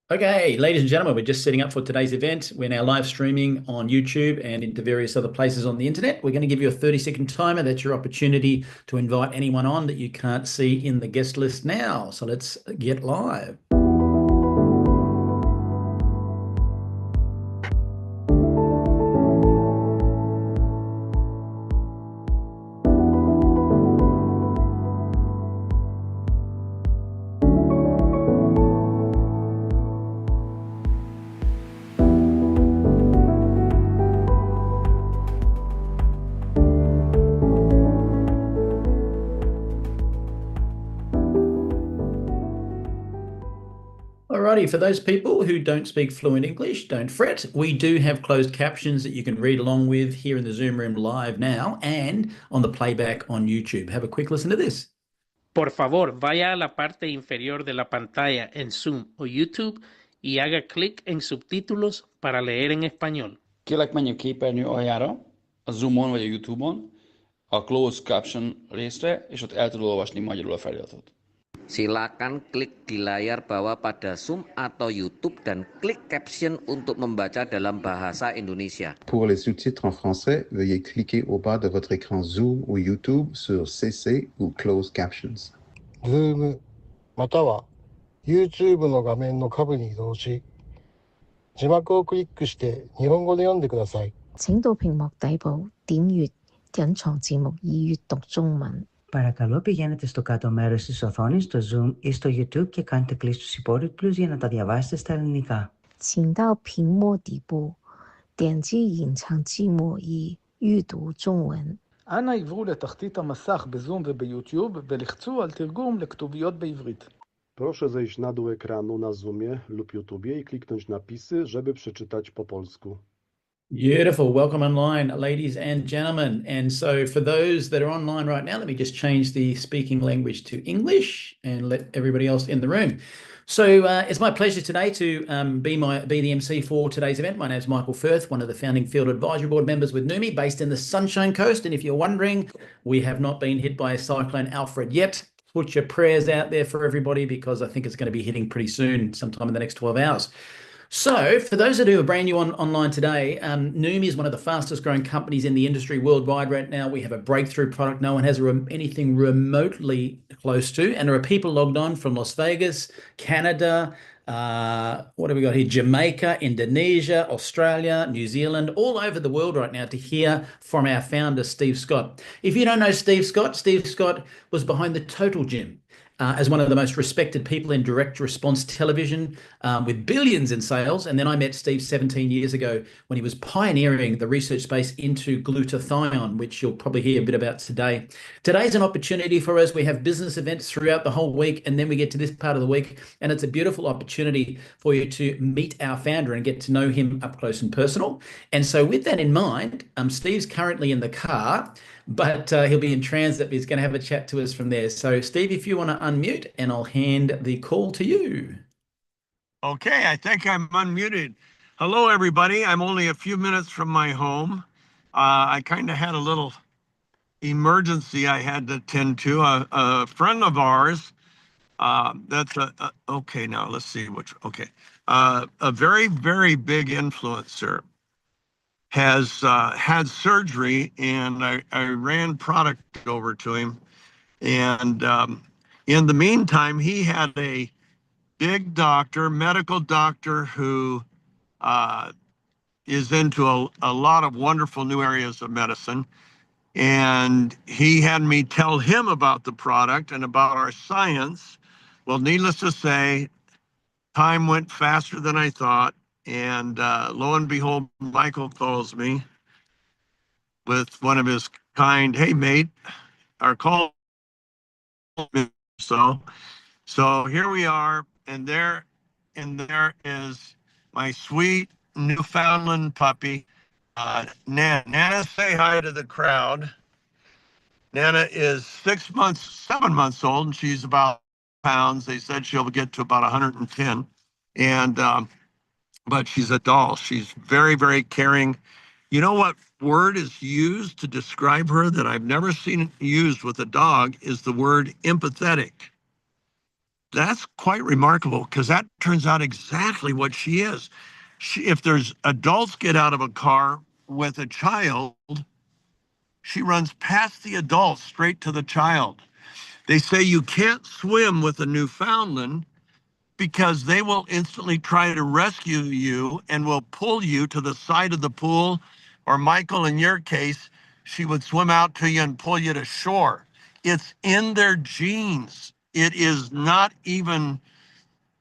Okay, ladies and gentlemen, we're just setting up for today's event. We're now live streaming on YouTube and into various other places on the internet. We're going to give you a 30-second timer. That's your opportunity to invite anyone on that you can't see in the guest list now. So let's get live. Alrighty, for those people who don't speak fluent English, don't fret. We do have closed captions that you can read along with here in the Zoom room live now and on the playback on YouTube. Have a quick listen to this. Por favor, vaya a la parte inferior de la pantalla en Zoom o YouTube y haga clic en subtítulos para leer en español. Kérlek, menj a képernyő aljára, a Zoomon vagy a YouTube-on, a Closed Caption részre, és ott el tudod olvasni magyarul a feliratot. Silakan klik di layar bawah pada Zoom atau YouTube dan klik caption untuk membaca dalam bahasa Indonesia. Pour les sous-titres en français, veuillez cliquer au bas de votre écran Zoom ou YouTube sur CC ou Closed Captions. Zoom または YouTube の画面の下部に移動し、字幕をクリックして日本語で読んでください。請到屏幕底部點閱隱藏字幕以閱讀中文。Παρακαλώ πηγαίνετε στο κάτω μέρος της οθόνης, στο Zoom ή στο YouTube και κάντε κλικ στους υπότιτλους για να τα διαβάσετε στα ελληνικά. 請到屏幕底部點擊隱藏字幕以閱讀中文. אנא עברו לתחתית המסך בזום וביוטיוב ולחצו על תרגום לכתוביות בעברית. Proszę zejść na dół ekranu na Zoomie lub YouTubie i kliknąć napisy, żeby przeczytać po polsku. Beautiful. Welcome online, ladies and gentlemen. And so for those that are online right now, let me just change the speaking language to English and let everybody else in the room. So it's my pleasure today to be the MC for today's event. My name is Michael Firth, one of the founding Field Advisory Board members with Neumi, based in the Sunshine Coast. And if you're wondering, we have not been hit by Cyclone Alfred yet. Put your prayers out there for everybody, because I think it's going to be hitting pretty soon, sometime in the next 12 hours. So for those of you who are brand new online today, Neumi is one of the fastest growing companies in the industry worldwide right now. We have a breakthrough product no one has anything remotely close to. And there are people logged on from Las Vegas, Canada, what have we got here? Jamaica, Indonesia, Australia, New Zealand, all over the world right now to hear from our founder, Steve Scott. If you don't know Steve Scott was behind the Total Gym. As one of the most respected people in direct response television, with billions in sales. And then I met Steve 17 years ago when he was pioneering the research space into glutathione, which you'll probably hear a bit about today. Today's an opportunity for us. We have business events throughout the whole week, and then we get to this part of the week, and it's a beautiful opportunity for you to meet our founder and get to know him up close and personal. And so with that in mind, Steve's currently in the car, but he'll be in transit. He's going to have a chat to us from there. So Steve, if you want to unmute, and I'll hand the call to you. Okay, I think I'm unmuted. Hello, everybody. I'm only a few minutes from my home. I kind of had a little emergency I had to attend to. A friend of ours, okay, now let's see which, okay. A very, very big influencer has had surgery, and I ran product over to him. And in the meantime, he had a big doctor, medical doctor, who is into a lot of wonderful new areas of medicine. And he had me tell him about the product and about our science. Well, needless to say, time went faster than I thought. And lo and behold, Michael calls me with one of his kind, hey, mate, our call. So here we are, and there is my sweet Newfoundland puppy, Nana. Nana, say hi to the crowd. Nana is 7 months old, and she's about pounds. They said she'll get to about 110, and but she's a doll. She's very, very caring. You know what word is used to describe her that I've never seen used with a dog is the word empathetic. that's quite remarkable because that turns out exactly what she is. If there's adults get out of a car with a child, she runs past the adults straight to the child. They say you can't swim with a Newfoundland because they will instantly try to rescue you and will pull you to the side of the pool. Or Michael, in your case, she would swim out to you and pull you to shore. It's in their genes. It is not even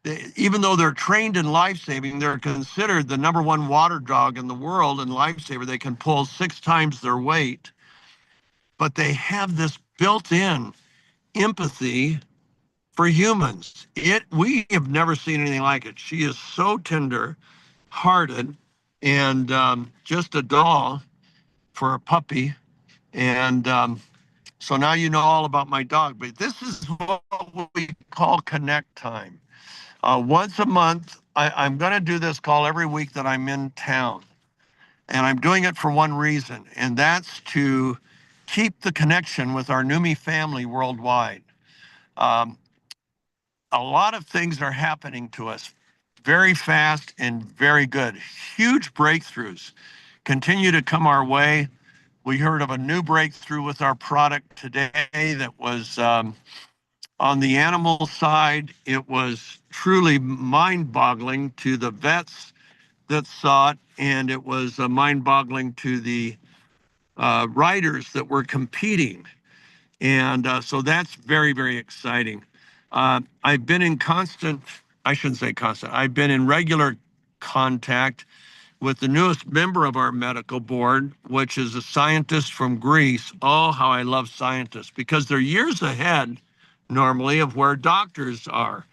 though they're trained in life-saving, they're considered the #1 water dog in the world and lifesaver. They can pull 6 times their weight, but they have this built-in empathy for humans. We have never seen anything like it. She is so tender-hearted and just a doll for a puppy. And so now you know all about my dog. But this is what we call connect time. Once a month, I'm going to do this call every week that I'm in town. And I'm doing it for one reason, and that's to keep the connection with our Neumi family worldwide. A lot of things are happening to us very fast and very good. Huge breakthroughs continue to come our way. We heard of a new breakthrough with our product today that was on the animal side. It was truly mind-boggling to the vets that saw it, and it was mind-boggling to the riders that were competing. And so that's very, very exciting. I've been in I shouldn't say constant, I've been in regular contact with the newest member of our medical board, which is a scientist from Greece. Oh, how I love scientists, because they're years ahead normally of where doctors are.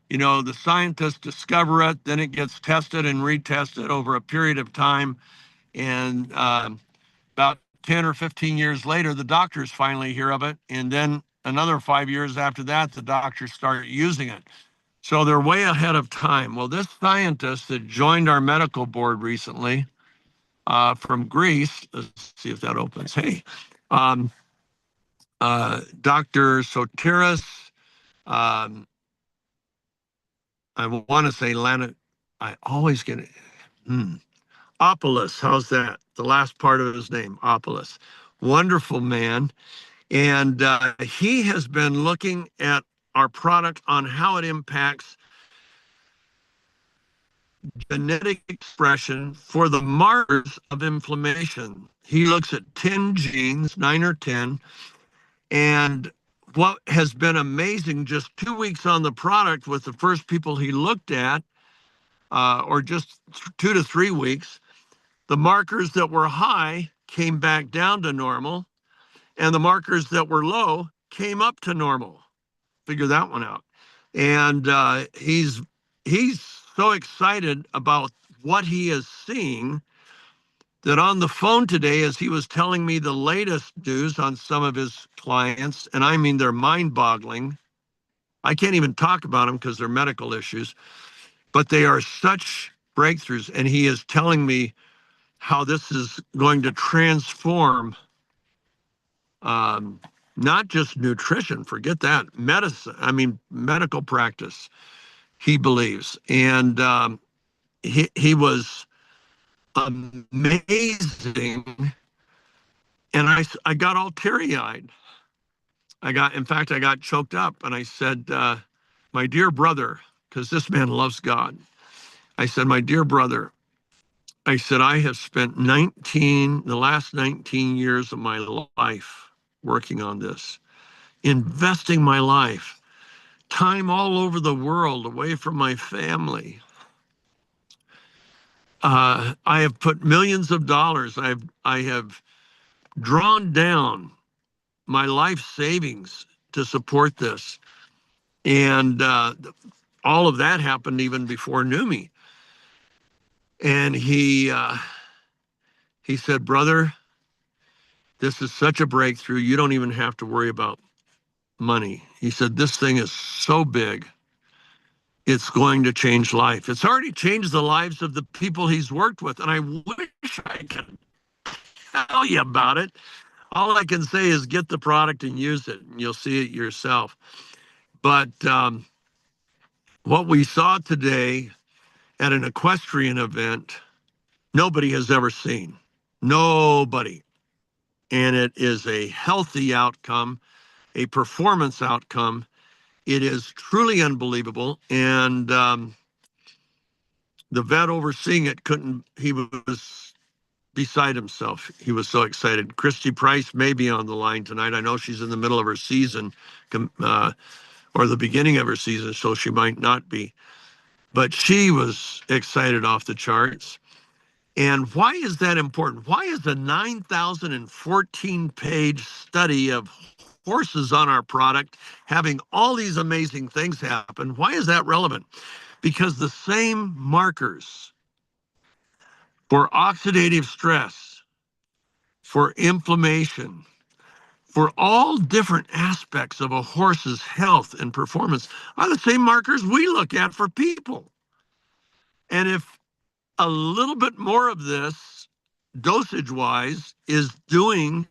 You know, the scientists discover it, then it gets tested and retested over a period of time. And about 10 or 15 years later, the doctors finally hear of it. And then another 5 years after that, the doctors start using it. So they're way ahead of time. Well, this scientist that joined our medical board recently from Greece, let's see if that opens. Hey, Dr. Sotiris, I want to say I always get it. Opolis, how's that? The last part of his name, Opolis. Wonderful man. And he has been looking at our product on how it impacts genetic expression for the markers of inflammation. He looks at 10 genes, 9 or 10, and what has been amazing, just 2 weeks on the product with the first people he looked at, or just 2 to 3 weeks, the markers that were high came back down to normal, and the markers that were low came up to normal. Figure that one out. And he's so excited about what he is seeing that on the phone today, as he was telling me the latest news on some of his clients, and I mean, they're mind-boggling. I can't even talk about them because they're medical issues, but they are such breakthroughs. And he is telling me how this is going to transform not just nutrition, forget that, medicine, I mean, medical practice, he believes. And he was amazing. And I got all teary-eyed. In fact, I got choked up, and I said, my dear brother, because this man loves God. I said, my dear brother, I said, I have spent the last 19 years of my life working on this, investing my life, time all over the world, away from my family. I have put millions of dollars. I have drawn down my life savings to support this. And all of that happened even before Neumi. And he said, brother, this is such a breakthrough. You don't even have to worry about money. He said, this thing is so big. It's going to change life. It's already changed the lives of the people he's worked with. And I wish I could tell you about it. All I can say is get the product and use it, and you'll see it yourself. But what we saw today at an equestrian event, nobody has ever seen. Nobody. And it is a healthy outcome, a performance outcome. It is truly unbelievable. And the vet overseeing it he was beside himself. He was so excited. Christy Price may be on the line tonight. I know she's in the middle of her season, or the beginning of her season, so she might not be. But she was excited off the charts. And why is that important? Why is a 9,014-page study of horses on our product having all these amazing things happen? Why is that relevant? Because the same markers for oxidative stress, for inflammation, for all different aspects of a horse's health and performance are the same markers we look at for people. And if a little bit more of this, dosage-wise, is doing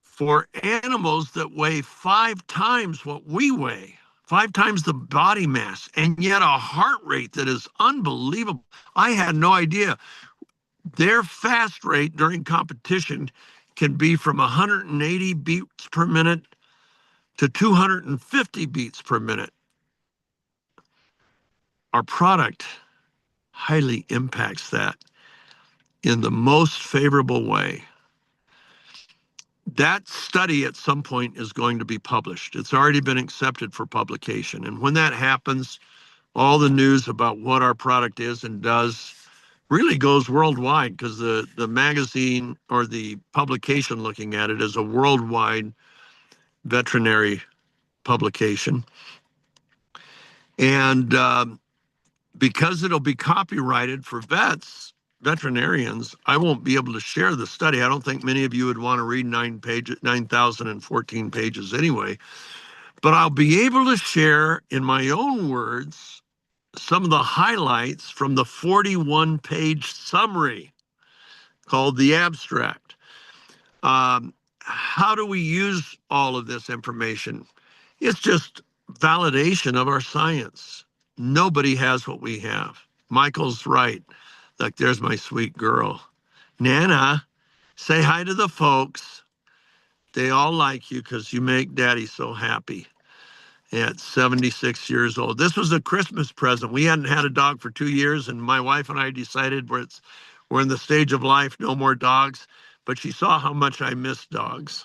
for animals that weigh 5 times what we weigh, 5 times the body mass, and yet a heart rate that is unbelievable. I had no idea. Their fast rate during competition can be from 180 beats per minute to 250 beats per minute. Our product highly impacts that in the most favorable way. That study at some point is going to be published. It's already been accepted for publication. And when that happens, all the news about what our product is and does really goes worldwide, because the magazine or the publication looking at it is a worldwide veterinary publication. And because it'll be copyrighted for veterinarians, I won't be able to share the study. I don't think many of you would want to read 9,014 pages anyway. But I'll be able to share in my own words some of the highlights from the 41-page summary called the abstract. How do we use all of this information? It's just validation of our science. Nobody has what we have. Michael's right. Like, there's my sweet girl. Nana, say hi to the folks. They all like you because you make Daddy so happy at 76 years old. This was a Christmas present. We hadn't had a dog for 2 years, and my wife and I decided we're in the stage of life, no more dogs. But she saw how much I miss dogs.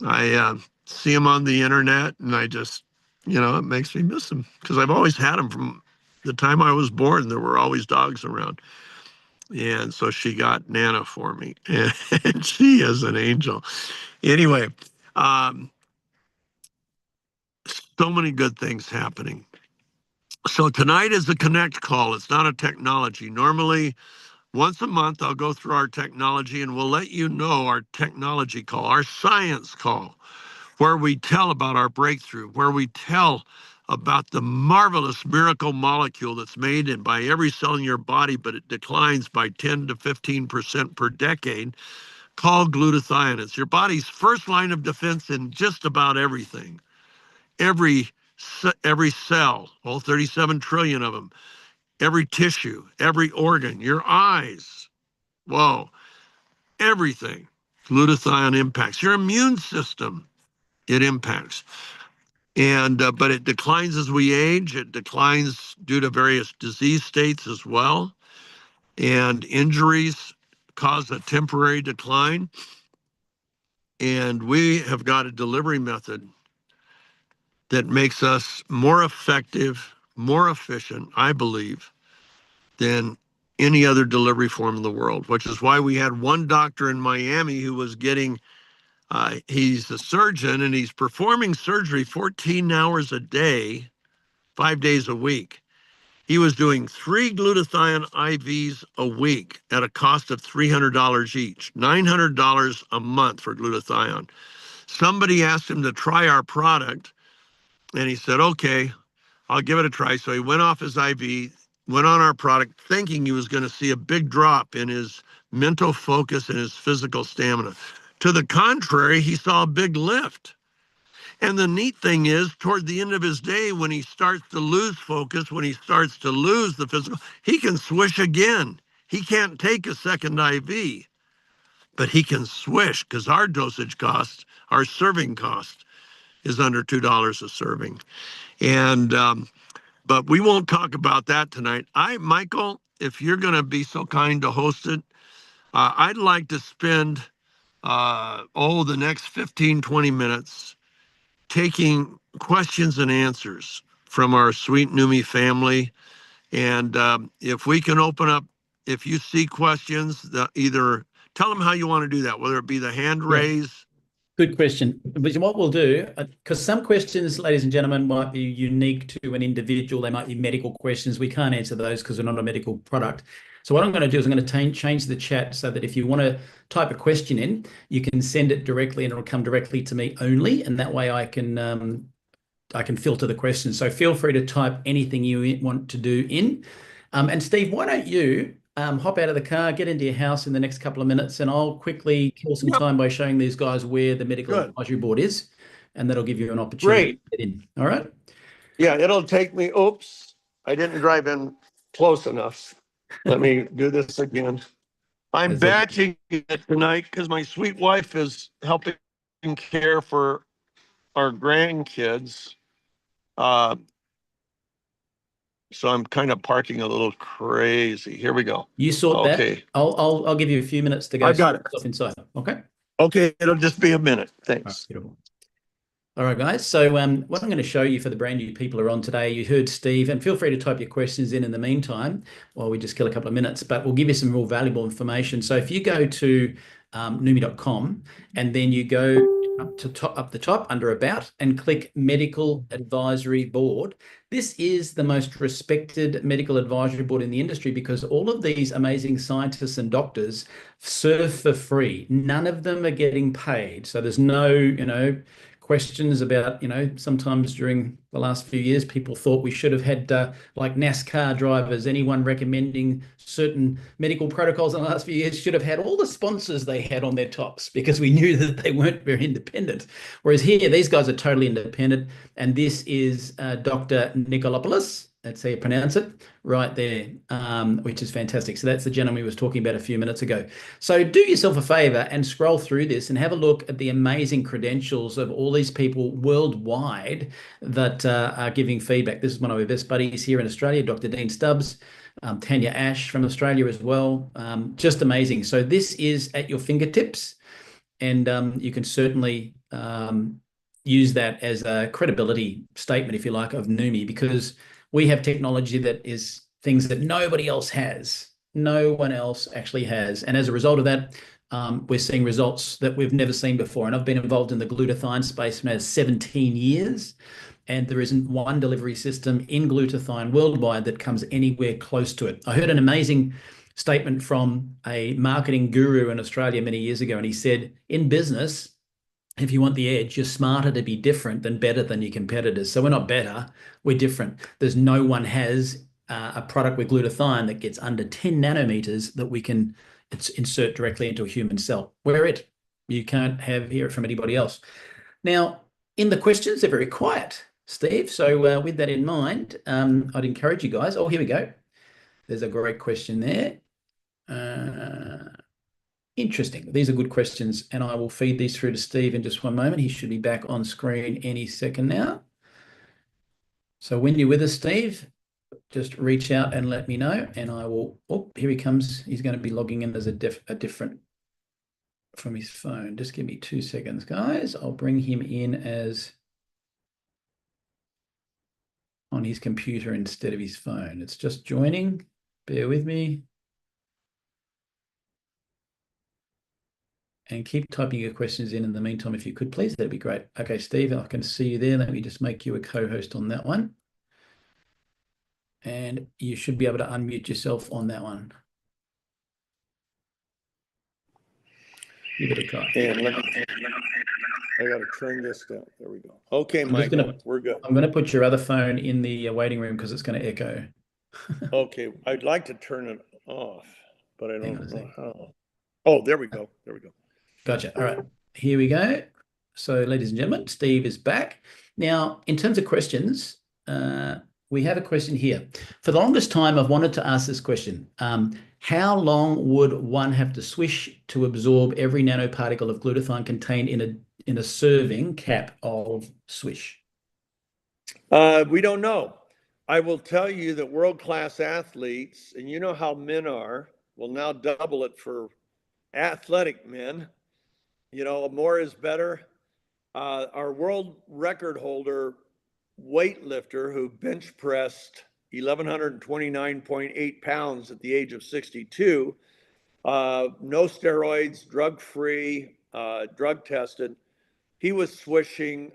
I see them on the internet, and I just, it makes me miss them, because I've always had them from the time I was born. There were always dogs around. And so she got Nana for me, and she is an angel. Anyway, so many good things happening. So tonight is a Connect call. It's not a technology. Normally, once a month, I'll go through our technology, and we'll let you know our technology call, our science call, where we tell about our breakthrough, where we tell about the marvelous miracle molecule that's made by every cell in your body, but it declines by 10 to 15% per decade, called glutathione. It's your body's first line of defense in just about everything. Every cell, all 37 trillion of them, every tissue, every organ, your eyes, whoa, everything. Glutathione impacts your immune system. It impacts. And but it declines as we age. It declines due to various disease states as well. And injuries cause a temporary decline. And we have got a delivery method that makes us more effective, more efficient, I believe, than any other delivery form in the world, which is why we had one doctor in Miami who was getting, he's a surgeon, and he's performing surgery 14 hours a day, 5 days a week. He was doing 3 glutathione IVs a week at a cost of $300 each, $900 a month for glutathione. Somebody asked him to try our product, and he said, okay, I'll give it a try. So he went off his IV, went on our product, thinking he was going to see a big drop in his mental focus and his physical stamina. To the contrary, he saw a big lift. And the neat thing is, toward the end of his day, when he starts to lose focus, when he starts to lose the physical, he can swish again. He can't take a second IV, but he can swish because our dosage cost, our serving cost, is under $2 a serving. And but we won't talk about that tonight. Michael, if you're going to be so kind to host it, I'd like to spend the next 15, 20 minutes taking questions and answers from our sweet Neumi family. And if we can open up, if you see questions, either tell them how you want to do that, whether it be the hand raise. Good question. But what we'll do, because some questions, ladies and gentlemen, might be unique to an individual. They might be medical questions. We can't answer those because we're not a medical product. So what I'm going to do is I'm going to change the chat so that if you want to type a question in, you can send it directly and it'll come directly to me only. And that way I can filter the questions. So feel free to type anything you want to do in. And Steve, why don't you hop out of the car, get into your house in the next couple of minutes, and I'll quickly kill some time by showing these guys where the medical advisory board is, and that'll give you an opportunity to get in. All right? Yeah, it'll take me. Oops, I didn't drive in close enough. Let me do this again. I'm batching it tonight because my sweet wife is helping care for our grandkids. So I'm kind of parking a little crazy. Here we go. You sort that. I'll give you a few minutes to go. I got it. Stuff inside. Okay. Okay, it'll just be a minute. Thanks. All right, guys. So what I'm going to show you for the brand new people who are on today, you heard Steve, and feel free to type your questions in the meantime while we just kill a couple of minutes, but we'll give you some real valuable information. So if you go to neumi.com and then you go up the top under About and click Medical Advisory Board. This is the most respected medical advisory board in the industry because all of these amazing scientists and doctors serve for free. None of them are getting paid. So there's no, questions about, sometimes during the last few years, people thought we should have had like NASCAR drivers, anyone recommending certain medical protocols in the last few years should have had all the sponsors they had on their tops because we knew that they weren't very independent. Whereas here, these guys are totally independent. And this is Dr. Nikolopoulos. That's how you pronounce it right there, which is fantastic. So that's the gentleman we was talking about a few minutes ago. So do yourself a favor and scroll through this and have a look at the amazing credentials of all these people worldwide that are giving feedback. This is one of our best buddies here in Australia, Dr. Dean Stubbs, Tanya Ash from Australia as well. Just amazing. So this is at your fingertips, and you can certainly use that as a credibility statement, if you like, of Neumi, because we have technology that is things that nobody else has. No one else actually has. And as a result of that, we're seeing results that we've never seen before. And I've been involved in the glutathione space for now 17 years. And there isn't one delivery system in glutathione worldwide that comes anywhere close to it. I heard an amazing statement from a marketing guru in Australia many years ago. And he said, in business, if you want the edge, you're smarter to be different than better than your competitors. So we're not better, we're different. There's no one has a product with glutathione that gets under 10 nanometers that we can insert directly into a human cell. We're it. You can't hear it from anybody else. Now, in the questions, they're very quiet, Steve. So with that in mind, I'd encourage you guys. Oh, here we go. There's a great question there. Interesting. These are good questions, and I will feed these through to Steve in just one moment. He should be back on screen any second now. So when you're with us, Steve, just reach out and let me know, and I will. Oh, here he comes. He's going to be logging in as a different from his phone. Just give me 2 seconds, guys. I'll bring him in as on his computer instead of his phone. It's just joining. Bear with me. And keep typing your questions in the meantime, if you could, please. That'd be great. Okay, Steve, I can see you there. Let me just make you a co-host on that one. And you should be able to unmute yourself on that one. Give it a try. And I got to turn this down. There we go. Okay, Michael, we're good. I'm going to put your other phone in the waiting room because it's going to echo. Okay, I'd like to turn it off, but I don't know how. Oh, there we go. There we go. Gotcha. All right, here we go. So, ladies and gentlemen, Steve is back. Now, in terms of questions, we have a question here. For the longest time, I've wanted to ask this question. How long would one have to swish to absorb every nanoparticle of glutathione contained in a serving cap of swish? We don't know. I will tell you that world-class athletes, and you know how men are, will now double it for athletic men. You know, more is better. Our world record holder weightlifter who bench pressed 1,129.8 pounds at the age of 62, no steroids, drug-free, drug tested. He was swishing,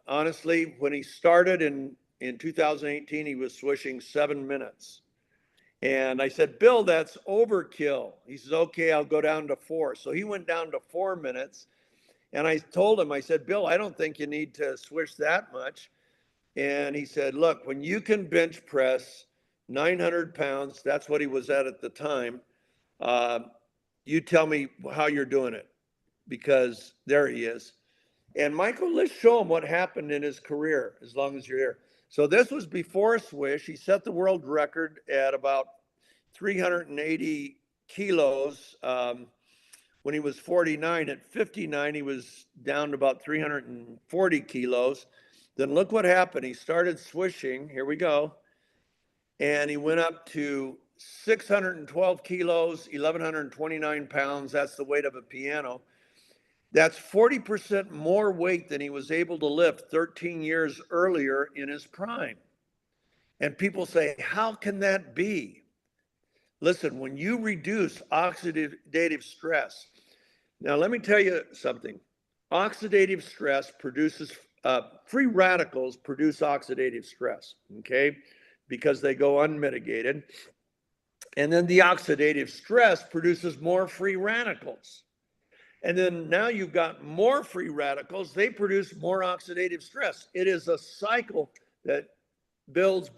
honestly, when he started in 2018, he was swishing 7 minutes. And I said, Bill, that's overkill. He says, okay, I'll go down to 4. So he went down to 4 minutes. And I told him, I said, Bill, I don't think you need to swish that much. And he said, look, when you can bench press 900 pounds, that's what he was at the time, you tell me how you're doing it, because there he is. And Michael, let's show him what happened in his career, as long as you're here. So this was before swish. He set the world record at about 380 kilos when he was 49. At 59, he was down to about 340 kilos. Then look what happened. He started swishing. Here we go. And he went up to 612 kilos, 1,129 pounds. That's the weight of a piano. That's 40% more weight than he was able to lift 13 years earlier in his prime. And people say, how can that be? Listen, when you reduce oxidative stress, now let me tell you something. Oxidative stress produces, free radicals produce oxidative stress, okay? Because they go unmitigated. And then the oxidative stress produces more free radicals. And then now you've got more free radicals, they produce more oxidative stress. It is a cycle that builds.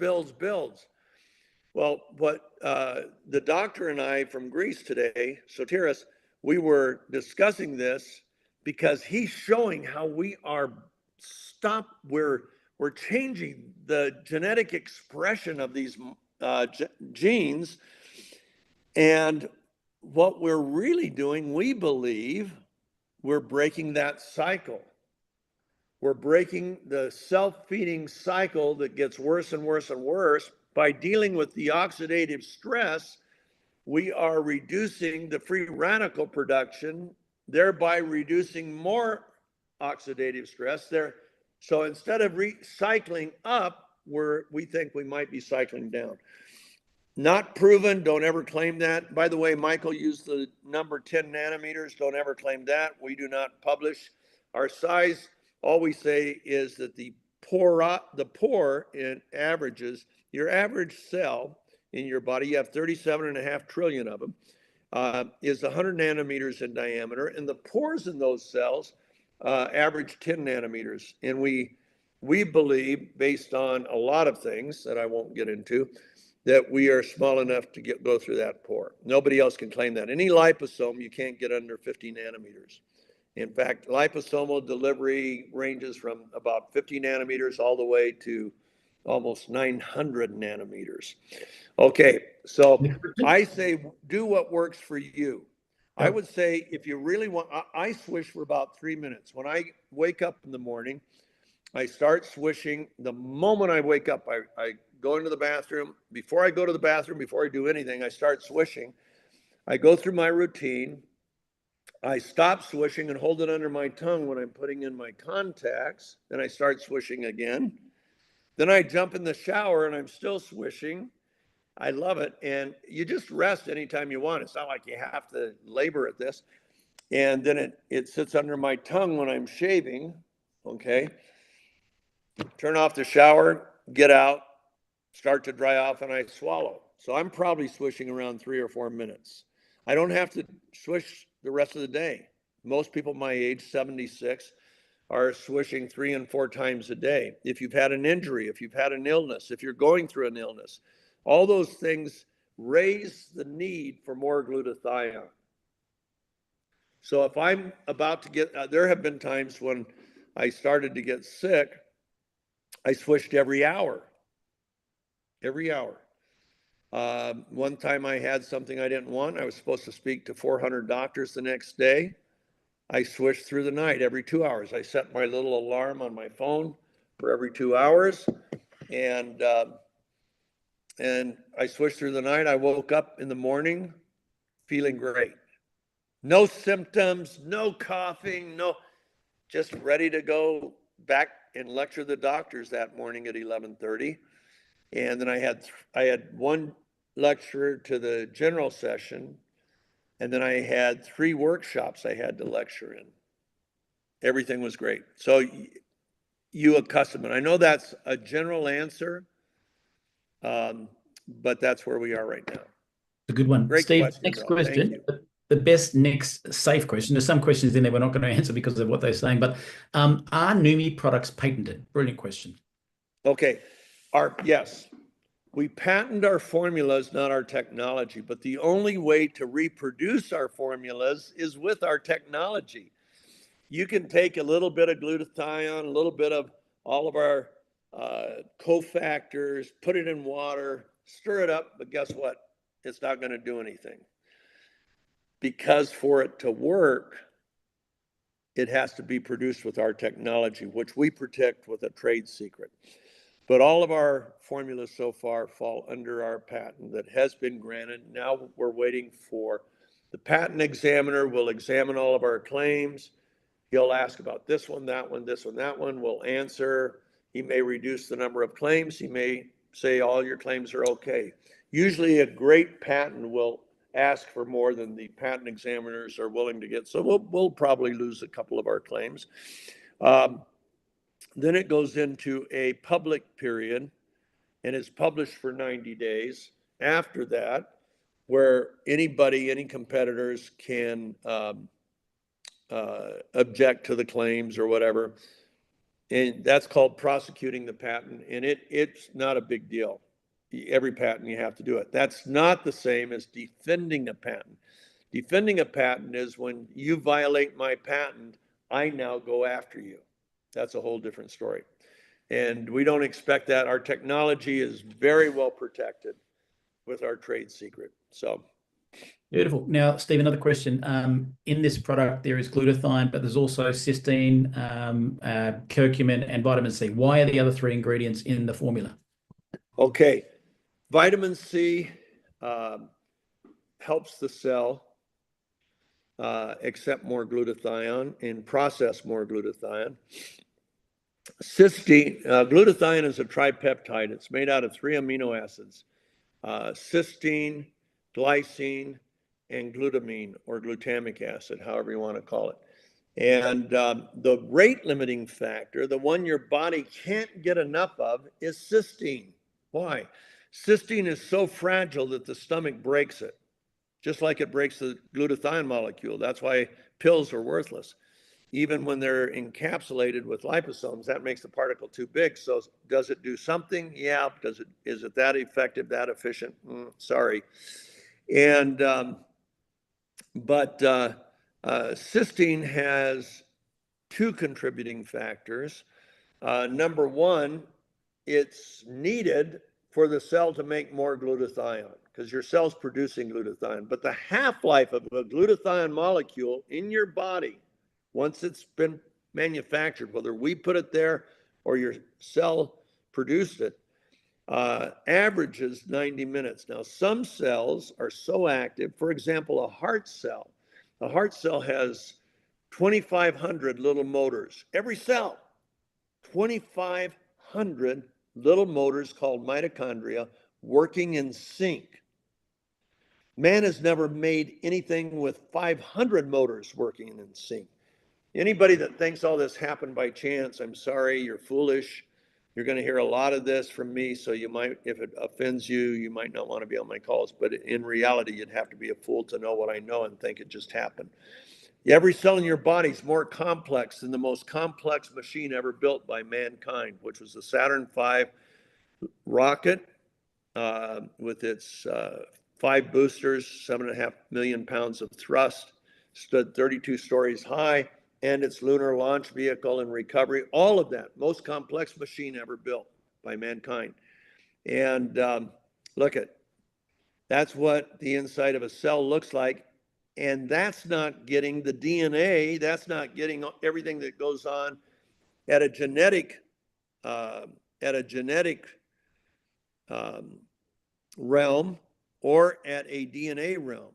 Well, what the doctor and I from Greece today, Sotiris, we were discussing this because he's showing how we are we're changing the genetic expression of these genes. And what we're really doing, we believe, we're breaking that cycle. We're breaking the self-feeding cycle that gets worse and worse and worse. By dealing with the oxidative stress, we are reducing the free radical production, thereby reducing more oxidative stress there. So instead of recycling up, we think we might be cycling down. Not proven, don't ever claim that. By the way, Michael used the number 10 nanometers, don't ever claim that. We do not publish our size. All we say is that the pore in averages, your average cell in your body, you have 37.5 trillion of them, is 100 nanometers in diameter, and the pores in those cells average 10 nanometers. And we believe, based on a lot of things that I won't get into, that we are small enough to go through that pore. Nobody else can claim that. Any liposome, you can't get under 50 nanometers. In fact, liposomal delivery ranges from about 50 nanometers all the way to almost 900 nanometers. Okay, so I say do what works for you. I would say if you really want, I swish for about 3 minutes. When I wake up in the morning, I start swishing. The moment I wake up, I go into the bathroom. Before I go to the bathroom, before I do anything, I start swishing. I go through my routine. I stop swishing and hold it under my tongue when I'm putting in my contacts. Then I start swishing again. Then I jump in the shower and I'm still swishing. I love it. And you just rest anytime you want. It's not like you have to labor at this. And then it sits under my tongue when I'm shaving. Okay. Turn off the shower, get out, start to dry off, and I swallow. So I'm probably swishing around 3 or 4 minutes. I don't have to swish the rest of the day. Most people my age, 76, are swishing 3 and 4 times a day. If you've had an injury, if you've had an illness, if you're going through an illness, all those things raise the need for more glutathione. So if I'm about to get, there have been times when I started to get sick, I switched every hour. Every hour. One time I had something I didn't want. I was supposed to speak to 400 doctors the next day. I switched through the night every 2 hours. I set my little alarm on my phone for every 2 hours, and I switched through the night. I woke up in the morning feeling great. No symptoms, no coughing, no, just ready to go back and lecture the doctors that morning at 11:30. And then I had one lecture to the general session, and then I had 3 workshops I had to lecture in. Everything was great. So you accustom it. I know that's a general answer, but that's where we are right now. A good one. Great Steve, question, next though. Thank question. you. The best next safe question. There's some questions in there we're not going to answer because of what they're saying, but are Neumi products patented? Brilliant question. Okay. Yes. We patent our formulas, not our technology, but the only way to reproduce our formulas is with our technology. You can take a little bit of glutathione, a little bit of all of our cofactors, put it in water, stir it up, but guess what? It's not going to do anything. Because for it to work, it has to be produced with our technology, which we protect with a trade secret. But all of our formulas so far fall under our patent that has been granted. Now we're waiting for the patent examiner will examine all of our claims. He'll ask about this one, that one, this one, that one. We'll answer. He may reduce the number of claims. He may say all your claims are okay. Usually a great patent will ask for more than the patent examiners are willing to get. So we'll probably lose a couple of our claims. Then it goes into a public period and is published for 90 days. After that, where anybody, any competitors can object to the claims or whatever. And that's called prosecuting the patent. And it's not a big deal. Every patent, you have to do it. That's not the same as defending a patent. Defending a patent is when you violate my patent, I now go after you. That's a whole different story. And we don't expect that. Our technology is very well protected with our trade secret. So. Beautiful. Now, Steve, another question. In this product, there is glutathione, but there's also cysteine, curcumin, and vitamin C. Why are the other 3 ingredients in the formula? Okay. Vitamin C helps the cell accept more glutathione and process more glutathione. Cysteine, glutathione is a tripeptide. It's made out of 3 amino acids, cysteine, glycine, and glutamine or glutamic acid, however you want to call it. And the rate limiting factor, the one your body can't get enough of, is cysteine. Why? Cysteine is so fragile that the stomach breaks it, just like it breaks the glutathione molecule. That's why pills are worthless. Even when they're encapsulated with liposomes, that makes the particle too big. So does it do something? Yeah. Is it that effective, that efficient? Sorry. And cysteine has 2 contributing factors. Number 1, it's needed for the cell to make more glutathione because your cell's producing glutathione. But the half-life of a glutathione molecule in your body, once it's been manufactured, whether we put it there or your cell produced it, averages 90 minutes. Now, some cells are so active, for example, a heart cell. A heart cell has 2,500 little motors. Every cell, 2,500 little motors called mitochondria working in sync. Man has never made anything with 500 motors working in sync. Anybody that thinks all this happened by chance, I'm sorry, you're foolish. You're going to hear a lot of this from me, so you might, if it offends you, you might not want to be on my calls. But in reality, you'd have to be a fool to know what I know and think it just happened. Every cell in your body is more complex than the most complex machine ever built by mankind, which was the Saturn V rocket with its 5 boosters, 7.5 million pounds of thrust, stood 32 stories high, and its lunar launch vehicle and recovery, all of that, most complex machine ever built by mankind. And look at, that's what the inside of a cell looks like. And that's not getting the DNA, that's not getting everything that goes on at a genetic realm or at a DNA realm.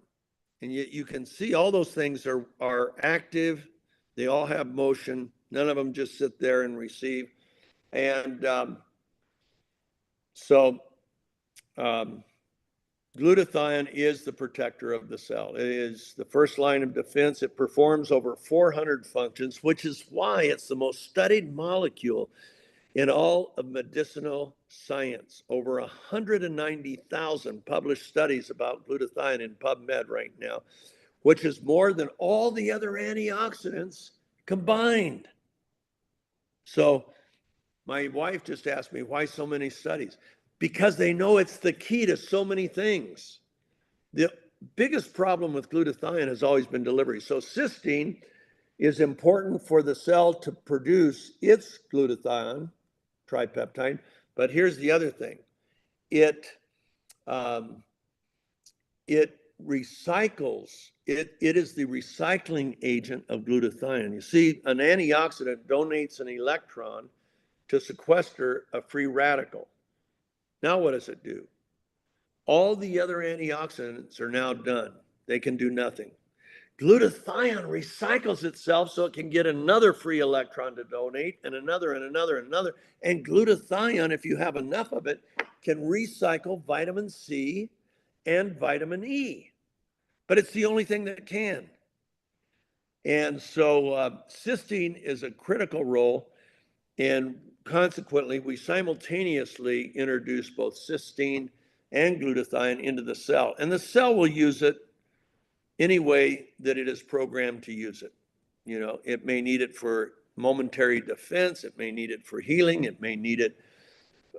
And yet you can see all those things are active. They all have motion. None of them just sit there and receive. And glutathione is the protector of the cell. It is the first line of defense. It performs over 400 functions, which is why it's the most studied molecule in all of medicinal science. Over 190,000 published studies about glutathione in PubMed right now, which is more than all the other antioxidants combined. So my wife just asked me, why so many studies? Because they know it's the key to so many things. The biggest problem with glutathione has always been delivery. So cysteine is important for the cell to produce its glutathione, tripeptide. But here's the other thing. It recycles. It is the recycling agent of glutathione. You see, an antioxidant donates an electron to sequester a free radical. Now what does it do? All the other antioxidants are now done. They can do nothing. Glutathione recycles itself so it can get another free electron to donate, and another, and another, and another. And glutathione, if you have enough of it, can recycle vitamin C and vitamin E. But it's the only thing that can. And so cysteine is a critical role, and consequently, we simultaneously introduce both cysteine and glutathione into the cell. And the cell will use it any way that it is programmed to use it. You know, it may need it for momentary defense. It may need it for healing. It may need it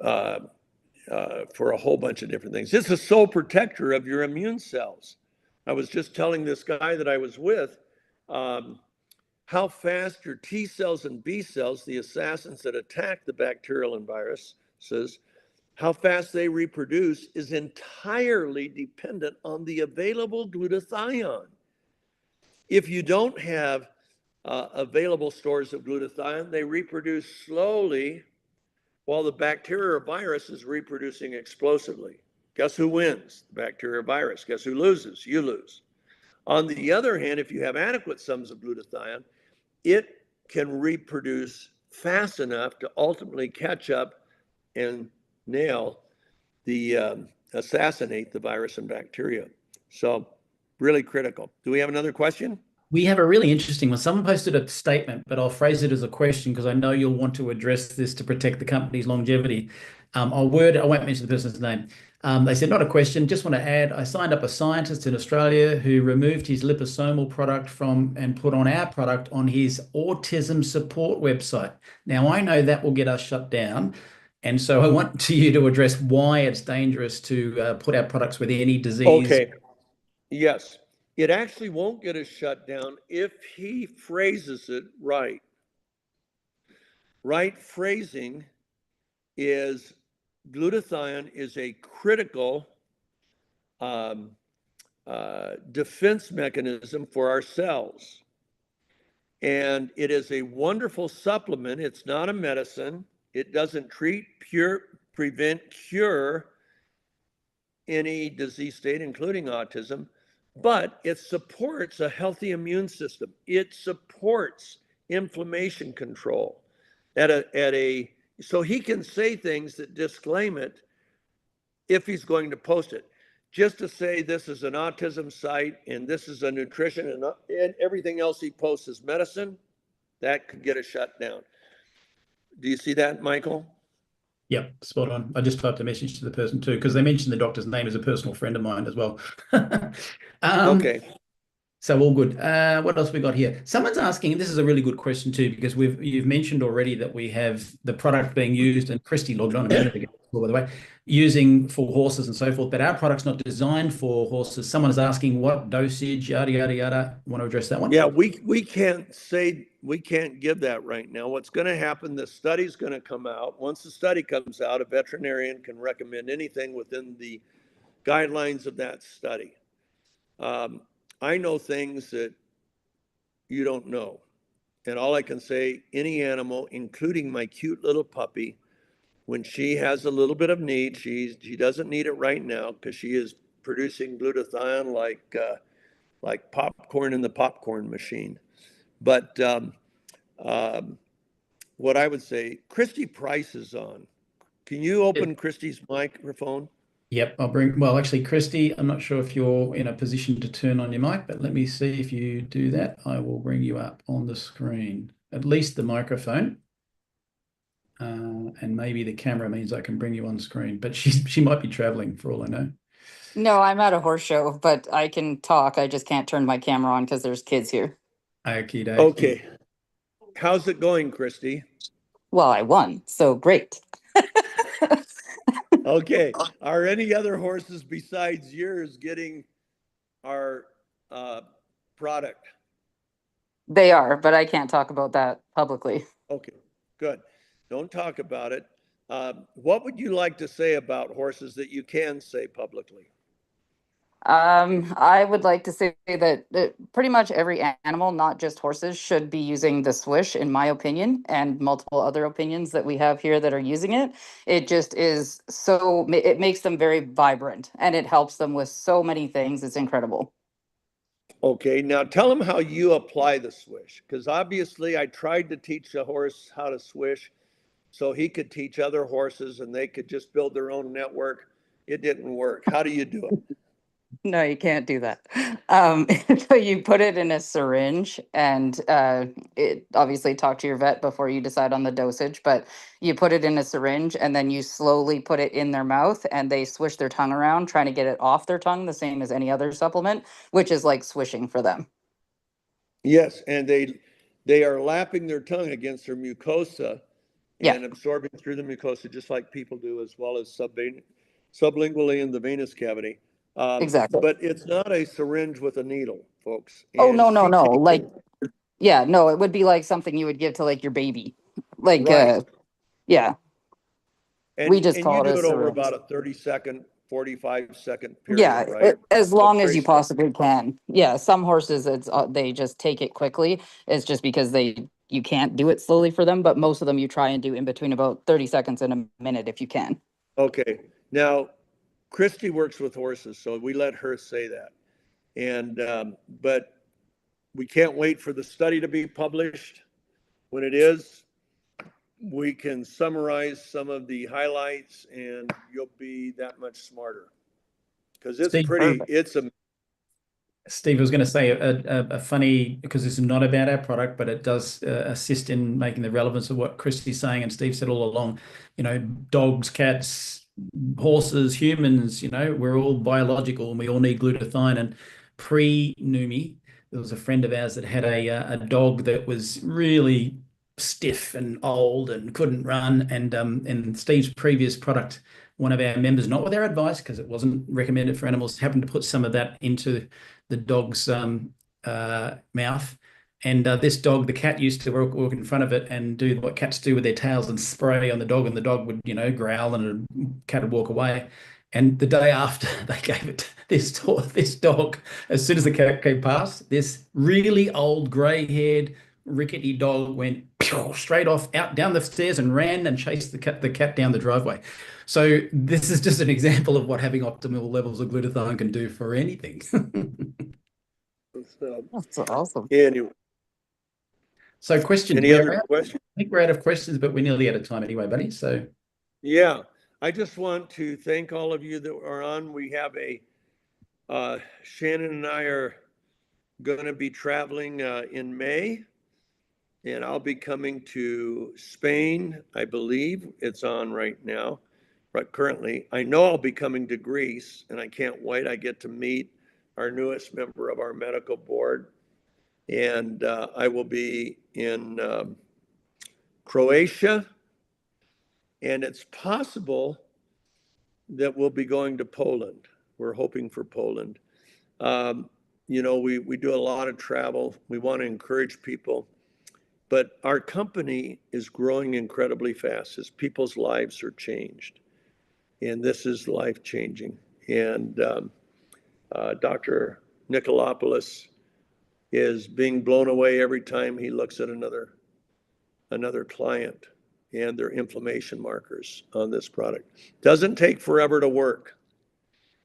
for a whole bunch of different things. It's the sole protector of your immune cells. I was just telling this guy that I was with how fast your T cells and B cells, the assassins that attack the bacterial and viruses, how fast they reproduce is entirely dependent on the available glutathione. If you don't have available stores of glutathione, they reproduce slowly while the bacteria or virus is reproducing explosively. Guess who wins? The bacteria or virus. Guess who loses? You lose. On the other hand, if you have adequate sums of glutathione, it can reproduce fast enough to ultimately catch up and assassinate the virus and bacteria. So really critical. Do we have another question? We have a really interesting one. Someone posted a statement, but I'll phrase it as a question because I know you'll want to address this to protect the company's longevity. I won't mention the person's name. They said, not a question, just want to add, I signed up a scientist in Australia who removed his liposomal product and put on our product on his autism support website. Now, I know that will get us shut down. And so I want you to address why it's dangerous to put our products with any disease. Okay. Yes. It actually won't get us shut down if he phrases it right. Right phrasing is glutathione is a critical defense mechanism for our cells. And it is a wonderful supplement. It's not a medicine. It doesn't treat, prevent, cure any disease state, including autism, but it supports a healthy immune system. It supports inflammation control so he can say things that disclaim it if he's going to post it. Just to say this is an autism site and this is a nutrition and everything else he posts is medicine, that could get us shut down. Do you see that, Michael? Yep, spot on. I just typed a message to the person too, because they mentioned the doctor's name as a personal friend of mine as well. Okay. So all good. What else we got here? Someone's asking, and this is a really good question too, because you've mentioned already that we have the product being used, and Christy logged on a minute ago. by the way, using for horses and so forth. But our product's not designed for horses. Someone is asking what dosage, yada, yada, yada. Want to address that one? Yeah, we can't give that right now. What's going to happen, the study's going to come out. Once the study comes out, a veterinarian can recommend anything within the guidelines of that study. I know things that you don't know. And all I can say, any animal, including my cute little puppy, when she has a little bit of need, she doesn't need it right now because she is producing glutathione like popcorn in the popcorn machine. But what I would say, Christy Price is on. Can you open Christy's microphone? Yep, well, actually, Christy, I'm not sure if you're in a position to turn on your mic, but let me see if you do that. I will bring you up on the screen, at least the microphone. And maybe the camera means I can bring you on screen, but she might be traveling for all I know. No, I'm at a horse show, but I can talk. I just can't turn my camera on because there's kids here. Okie dokie. Okay. How's it going, Christy? Well, I won, so great. Okay. Are any other horses besides yours getting our product? They are, but I can't talk about that publicly. Okay, good. Don't talk about it. What would you like to say about horses that you can say publicly? I would like to say that pretty much every animal, not just horses, should be using the swish, in my opinion, and multiple other opinions that we have here that are using it. It just is so, it makes them very vibrant and it helps them with so many things. It's incredible. Okay, now tell them how you apply the swish, because obviously I tried to teach a horse how to swish so he could teach other horses and they could just build their own network. It didn't work. How do you do it? No, you can't do that. So you put it in a syringe and it obviously talk to your vet before you decide on the dosage, but you put it in a syringe and then you slowly put it in their mouth and they swish their tongue around, trying to get it off their tongue, the same as any other supplement, which is like swishing for them. Yes, and they are lapping their tongue against their mucosa and absorbing through the mucosa just like people do, as well as sublingually in the venous cavity. Exactly. But it's not a syringe with a needle, folks. Oh, And no, no, she no. takes Like, it. yeah, no, it would be like something you would give to like your baby. Like, Right. yeah, we just And you call it do a it over syringe. about a 30-second, 45-second Yeah, period, right? as long as you Filtration. possibly can. Yeah, some horses it's they just take it quickly. It's just because you can't do it slowly for them, but most of them you try and do in between about 30 seconds and a minute if you can. Okay. Now, Christy works with horses, so we let her say that. And but we can't wait for the study to be published. When it is, we can summarize some of the highlights and you'll be that much smarter. Because it's Steve, pretty, perfect. it's a Steve, I was going to say a funny, because this is not about our product, but it does assist in making the relevance of what Christy's saying, and Steve said all along, dogs, cats, horses, humans, we're all biological and we all need glutathione. And pre-Neumi, there was a friend of ours that had a dog that was really stiff and old and couldn't run. And Steve's previous product, one of our members, not with our advice, because it wasn't recommended for animals, happened to put some of that into the dog's mouth. And this dog, the cat used to walk in front of it and do what cats do with their tails and spray on the dog, and the dog would, growl, and the cat would walk away. And the day after they gave it to this dog, as soon as the cat came past, this really old gray-haired rickety dog went straight off out down the stairs and ran and chased the cat down the driveway. So this is just an example of what having optimal levels of glutathione can do for anything. That's awesome. anyway. So questions. Any other questions? I think we're out of questions, but we're nearly out of time anyway, buddy. So yeah, I just want to thank all of you that are on. We have Shannon and I are going to be traveling in May, and I'll be coming to Spain. I believe it's on right now, but currently I know I'll be coming to Greece, and I can't wait. I get to meet our newest member of our medical board, and I will be in Croatia, and it's possible that will be going to Poland. We're hoping for Poland. You know, we do a lot of travel. We want to encourage people. But our company is growing incredibly fast as people's lives are changed. And this is life-changing. And Dr. Nicolopoulos is being blown away every time he looks at another client and their inflammation markers on this product. Doesn't take forever to work.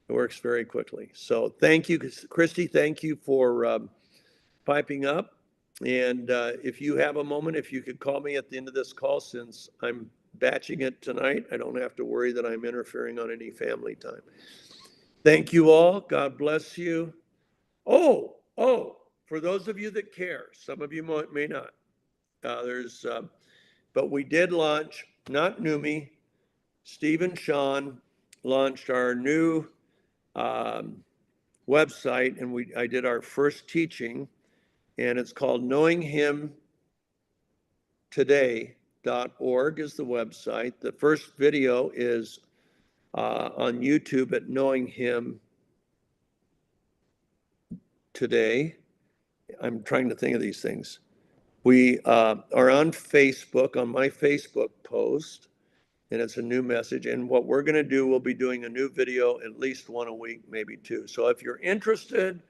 It works very quickly. So thank you, Christy. Thank you for piping up. And if you have a moment, if you could call me at the end of this call, since I'm batching it tonight, I don't have to worry that I'm interfering on any family time. Thank you all. God bless you. Oh, for those of you that care, some of you may not. But we did launch, not Neumi, Steve and Sean launched our new website, and I did our first teaching, and it's called knowinghimtoday.org is the website. The first video is on YouTube at Knowing Him Today. I'm trying to think of these things. We are on Facebook, on my Facebook post, and it's a new message. And what we're going to do, we'll be doing a new video at least one a week, maybe two. So if you're interested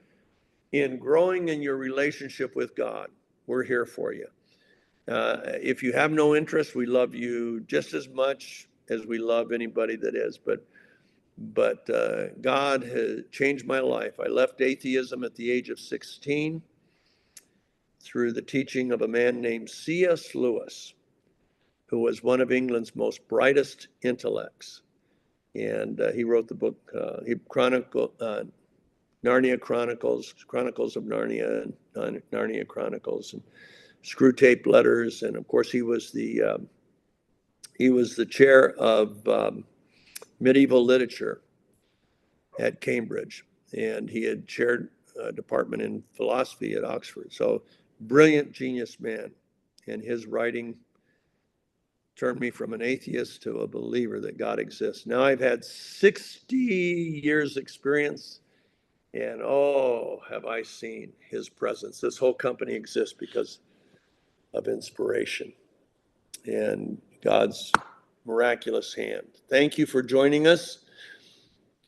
in growing in your relationship with God, we're here for you. If you have no interest, we love you just as much as we love anybody that is. But God has changed my life. I left atheism at the age of 16 through the teaching of a man named C.S. Lewis, who was one of England's most brightest intellects. And he wrote the book, Narnia Chronicles, Chronicles of Narnia, and Narnia Chronicles, and Screw Tape Letters. And of course, he was the chair of medieval literature at Cambridge, and he had chaired a department in philosophy at Oxford. So brilliant, genius man, and his writing turned me from an atheist to a believer that God exists. Now I've had 60 years experience, and oh, have I seen his presence. This whole company exists because of inspiration and God's miraculous hand. Thank you for joining us.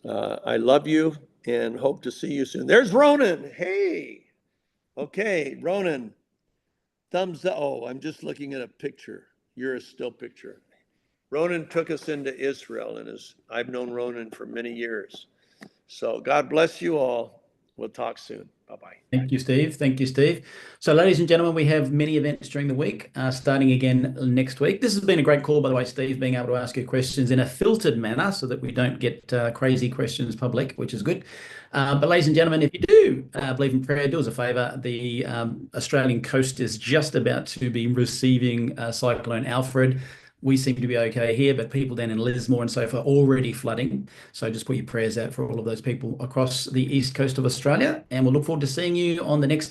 I love you and hope to see you soon. There's Ronan. Hey. Okay, Ronan. Thumbs up. Oh, I'm just looking at a picture. You're a still picture. Ronan took us into Israel, and I've known Ronan for many years. So God bless you all. We'll talk soon. Bye-bye. Thank you, Steve. Thank you, Steve. So, ladies and gentlemen, we have many events during the week, starting again next week. This has been a great call, by the way, Steve, being able to ask you questions in a filtered manner so that we don't get crazy questions public, which is good. But ladies and gentlemen, if you do believe in prayer, do us a favor. The Australian coast is just about to be receiving Cyclone Alfred. We seem to be okay here, but people down in Lismore and so forth are already flooding. So just put your prayers out for all of those people across the east coast of Australia. And we'll look forward to seeing you on the next